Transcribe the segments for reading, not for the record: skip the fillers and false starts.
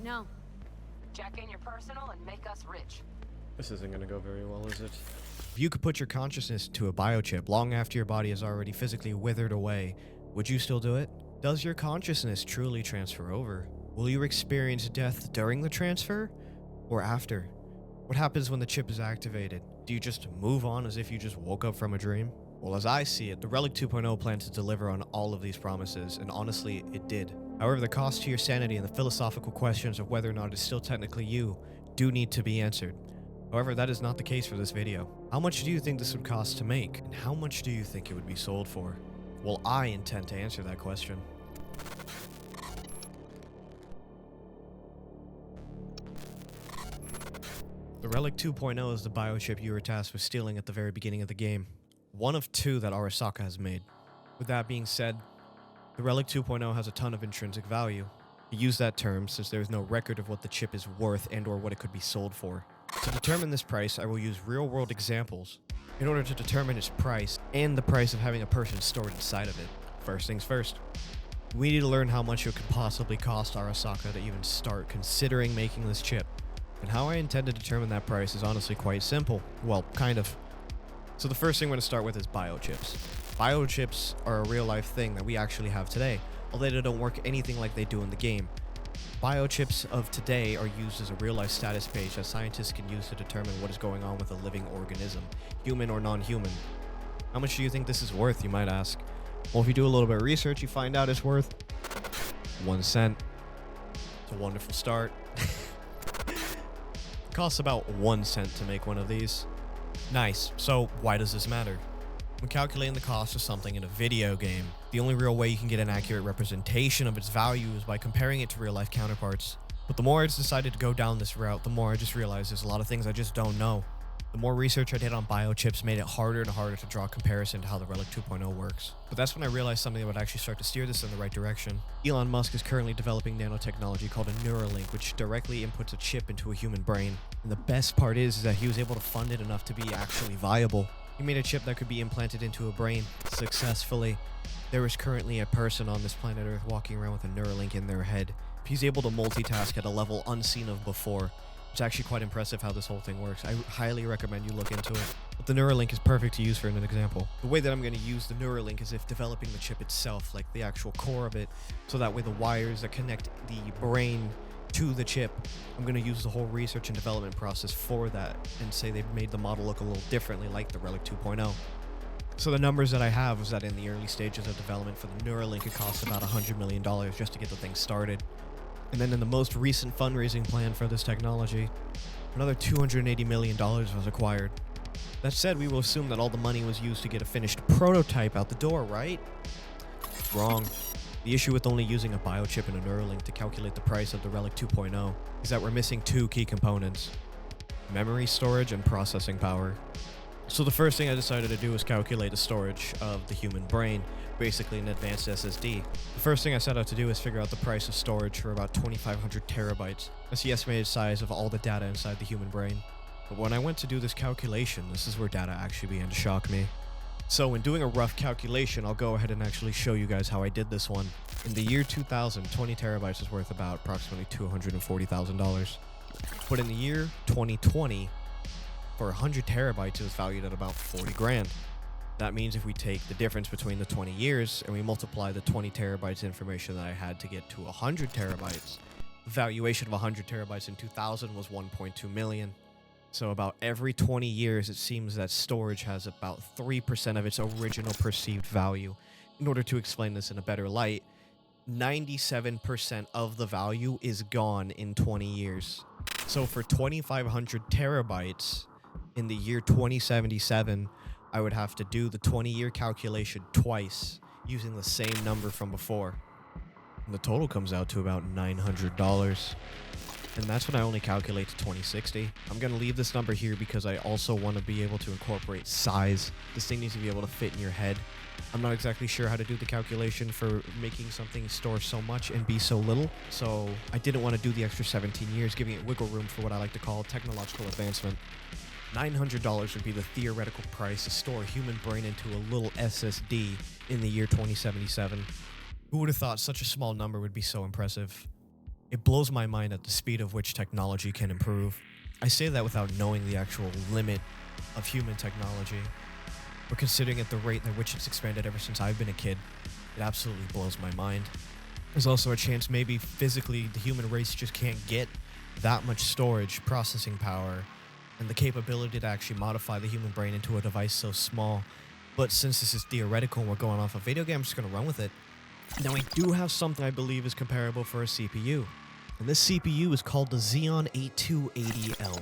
but no. Jack in your personal and make us rich. This isn't gonna go very well, is it? If you could put your consciousness to a biochip long after your body is already physically withered away, would you still do it? Does your consciousness truly transfer over? Will you experience death during the transfer or after? What happens when the chip is activated? Do you just move on as if you just woke up from a dream? Well, as I see it, the Relic 2.0 plans to deliver on all of these promises, and honestly, it did. However, the cost to your sanity and the philosophical questions of whether or not it's still technically you do need to be answered. However, that is not the case for this video. How much do you think this would cost to make, and how much do you think it would be sold for? Well, I intend to answer that question. The Relic 2.0 is the biochip you were tasked with stealing at the very beginning of the game. One of two that Arasaka has made. With that being said, the Relic 2.0 has a ton of intrinsic value. I use that term since there is no record of what the chip is worth and or what it could be sold for. To determine this price, I will use real-world examples in order to determine its price and the price of having a person stored inside of it. First things first. We need to learn how much it could possibly cost Arasaka to even start considering making this chip. And how I intend to determine that price is honestly quite simple. Well, kind of. So the first thing we're going to start with is biochips. Biochips are a real-life thing that we actually have today, although they don't work anything like they do in the game. Biochips of today are used as a real-life status page that scientists can use to determine what is going on with a living organism, human or non-human. How much do you think this is worth, you might ask? Well, if you do a little bit of research, you find out it's worth 1 cent. It's a wonderful start. It costs about 1 cent to make one of these. Nice. So why does this matter? When calculating the cost of something in a video game, the only real way you can get an accurate representation of its value is by comparing it to real-life counterparts. But the more I decided to go down this route, the more I just realized there's a lot of things I just don't know. The more research I did on biochips made it harder and harder to draw a comparison to how the Relic 2.0 works. But that's when I realized something that would actually start to steer this in the right direction. Elon Musk is currently developing nanotechnology called a Neuralink, which directly inputs a chip into a human brain. And the best part is that he was able to fund it enough to be actually viable. He made a chip that could be implanted into a brain successfully. There is currently a person on this planet Earth walking around with a Neuralink in their head. He's able to multitask at a level unseen of before. It's actually quite impressive how this whole thing works. I highly recommend you look into it. But the Neuralink is perfect to use for an example. The way that I'm going to use the Neuralink is if developing the chip itself, like the actual core of it, so that way the wires that connect the brain to the chip, I'm going to use the whole research and development process for that and say they've made the model look a little differently like the Relic 2.0. So the numbers that I have is that in the early stages of development for the Neuralink, it costs about $100 million just to get the thing started. And then in the most recent fundraising plan for this technology, another $280 million was acquired. That said, we will assume that all the money was used to get a finished prototype out the door, right? Wrong. The issue with only using a biochip and a Neuralink to calculate the price of the Relic 2.0 is that we're missing two key components: memory storage and processing power. So the first thing I decided to do was calculate the storage of the human brain, basically an advanced SSD. The first thing I set out to do is figure out the price of storage for about 2,500 terabytes. That's the estimated size of all the data inside the human brain. But when I went to do this calculation, this is where data actually began to shock me. So when doing a rough calculation, I'll go ahead and actually show you guys how I did this one. In the year 2000, 20 terabytes is worth about approximately $240,000. But in the year 2020, for 100 terabytes, it was valued at about 40 grand. That means if we take the difference between the 20 years and we multiply the 20 terabytes information that I had to get to 100 terabytes, the valuation of 100 terabytes in 2000 was 1.2 million. So about every 20 years, it seems that storage has about 3% of its original perceived value. In order to explain this in a better light, 97% of the value is gone in 20 years. So for 2,500 terabytes, in the year 2077, I would have to do the 20-year calculation twice using the same number from before. And the total comes out to about $900. And that's when I only calculate to 2060. I'm going to leave this number here because I also want to be able to incorporate size. This thing needs to be able to fit in your head. I'm not exactly sure how to do the calculation for making something store so much and be so little. So I didn't want to do the extra 17 years, giving it wiggle room for what I like to call technological advancement. $900 would be the theoretical price to store a human brain into a little SSD in the year 2077. Who would have thought such a small number would be so impressive? It blows my mind at the speed of which technology can improve. I say that without knowing the actual limit of human technology, but considering at the rate at which it's expanded ever since I've been a kid, it absolutely blows my mind. There's also a chance maybe physically the human race just can't get that much storage, processing power, and the capability to actually modify the human brain into a device so small. But since this is theoretical and we're going off a video game, I'm just going to run with it. Now, I do have something I believe is comparable for a CPU. And this CPU is called the Xeon 8280L,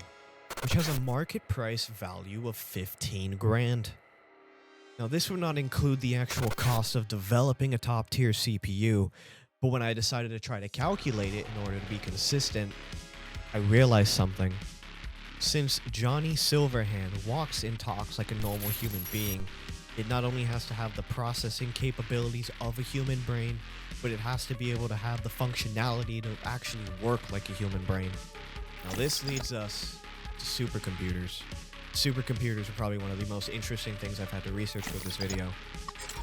which has a market price value of 15 grand. Now, this would not include the actual cost of developing a top-tier CPU, but when I decided to try to calculate it in order to be consistent, I realized something. Since Johnny Silverhand walks and talks like a normal human being, it not only has to have the processing capabilities of a human brain, but it has to be able to have the functionality to actually work like a human brain. Now this leads us to supercomputers. Supercomputers are probably one of the most interesting things I've had to research for this video.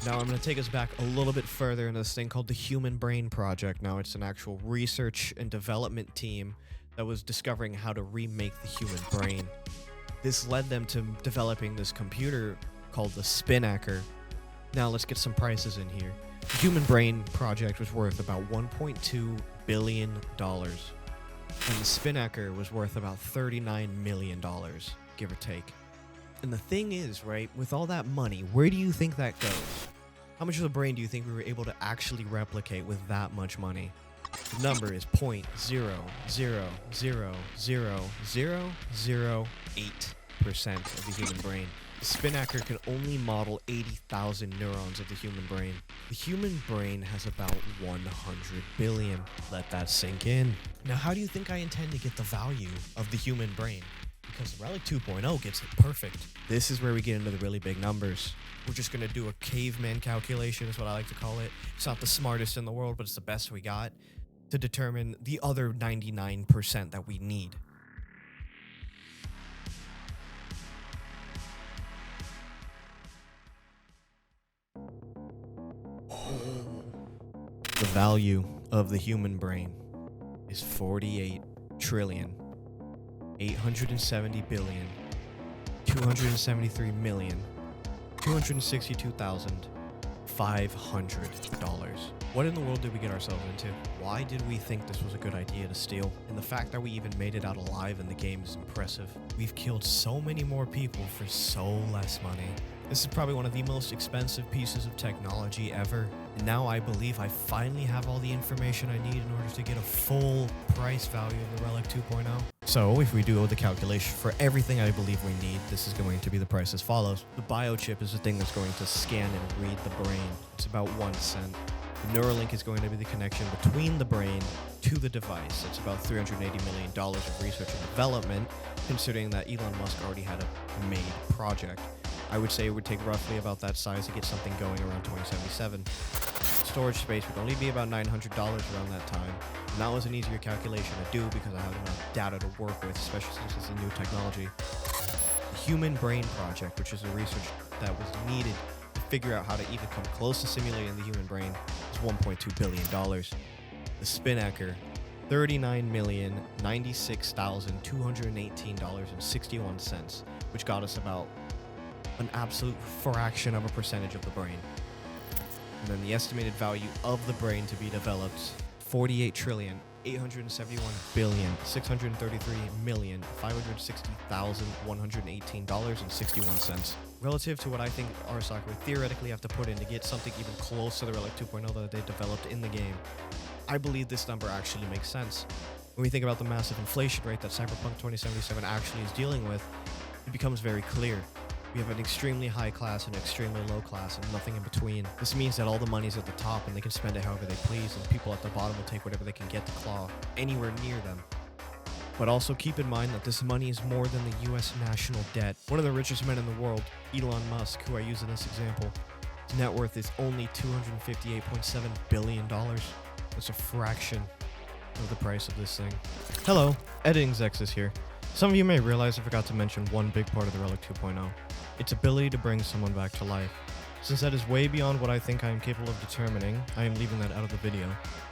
Now I'm going to take us back a little bit further into this thing called the Human Brain Project. Now it's an actual research and development team that was discovering how to remake the human brain. This led them to developing this computer called the Spinnaker. Now let's get some prices in here. The Human Brain Project was worth about $1.2 billion, and the Spinnaker was worth about $39 million, give or take. And the thing is, right, with all that money, where do you think that goes? How much of the brain do you think we were able to actually replicate with that much money? The number is 0.0000008% of the human brain. The Spinnaker can only model 80,000 neurons of the human brain. The human brain has about 100 billion. Let that sink in. Now, how do you think I intend to get the value of the human brain? Because the Relic 2.0 gets it perfect. This is where we get into the really big numbers. We're just going to do a caveman calculation, is what I like to call it. It's not the smartest in the world, but it's the best we got to determine the other 99% that we need. The value of the human brain is 48 trillion, 870 billion, 273 million, 262,500. What in the world did we get ourselves into? Why did we think this was a good idea to steal? And the fact that we even made it out alive in the game is impressive. We've killed so many more people for so less money. This is probably one of the most expensive pieces of technology ever. And now I believe I finally have all the information I need in order to get a full price value of the Relic 2.0. So if we do the calculation for everything I believe we need, this is going to be the price as follows. The biochip is the thing that's going to scan and read the brain. It's about 1 cent. The Neuralink is going to be the connection between the brain to the device. It's about $380 million of research and development, considering that Elon Musk already had a made project. I would say it would take roughly about that size to get something going around 2077. Storage space would only be about $900 around that time. And that was an easier calculation to do because I have enough data to work with, especially since it's a new technology. The Human Brain Project, which is the research that was needed to figure out how to even come close to simulating the human brain, is $1.2 billion. The Spinnaker, $39,096,218.61, which got us about an absolute fraction of a percentage of the brain. And then the estimated value of the brain to be developed, 48,871,633,560,118.61. Relative to what I think Arasaka would theoretically have to put in to get something even close to the Relic 2.0 that they developed in the game, I believe this number actually makes sense. When we think about the massive inflation rate that Cyberpunk 2077 actually is dealing with, it becomes very clear. We have an extremely high class and an extremely low class and nothing in between. This means that all the money's at the top and they can spend it however they please, and people at the bottom will take whatever they can get to claw anywhere near them. But also keep in mind that this money is more than the US national debt. One of the richest men in the world, Elon Musk, who I use in this example, his net worth is only $258.7 billion. That's a fraction of the price of this thing. Hello, Editing Zexus here. Some of you may realize I forgot to mention one big part of the Relic 2.0. Its ability to bring someone back to life. Since that is way beyond what I think I am capable of determining, I am leaving that out of the video.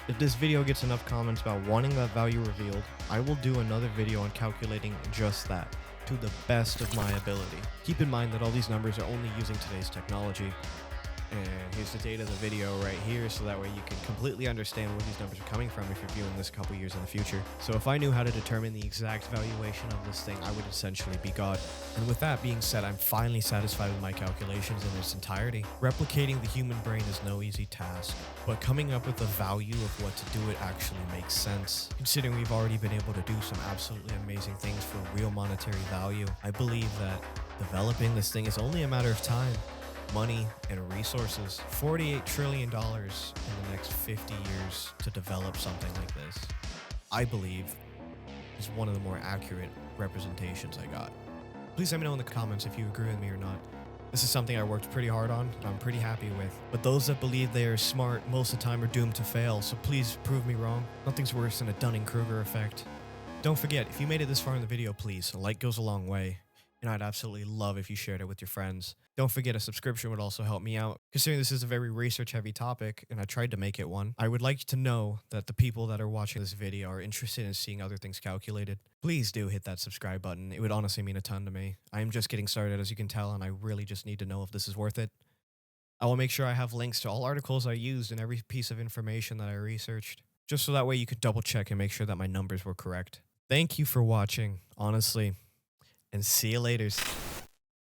If this video gets enough comments about wanting that value revealed, I will do another video on calculating just that, to the best of my ability. Keep in mind that all these numbers are only using today's technology. And here's the date of the video right here, so that way you can completely understand where these numbers are coming from if you're viewing this a couple years in the future. So if I knew how to determine the exact valuation of this thing, I would essentially be God. And with that being said, I'm finally satisfied with my calculations in its entirety. Replicating the human brain is no easy task, but coming up with the value of what to do it actually makes sense. Considering we've already been able to do some absolutely amazing things for real monetary value, I believe that developing this thing is only a matter of time, money, and resources. $48 trillion in the next 50 years to develop something like this, I believe, is one of the more accurate representations I got. Please let me know in the comments if you agree with me or not. This is something I worked pretty hard on, and I'm pretty happy with. But those that believe they are smart most of the time are doomed to fail, so please prove me wrong. Nothing's worse than a Dunning-Kruger effect. Don't forget, if you made it this far in the video, please, a like goes a long way. And I'd absolutely love if you shared it with your friends. Don't forget, a subscription would also help me out. Considering this is a very research-heavy topic, and I tried to make it one, I would like to know that the people that are watching this video are interested in seeing other things calculated. Please do hit that subscribe button. It would honestly mean a ton to me. I am just getting started, as you can tell, and I really just need to know if this is worth it. I will make sure I have links to all articles I used and every piece of information that I researched, just so that way you could double check and make sure that my numbers were correct. Thank you for watching, honestly. And see you later.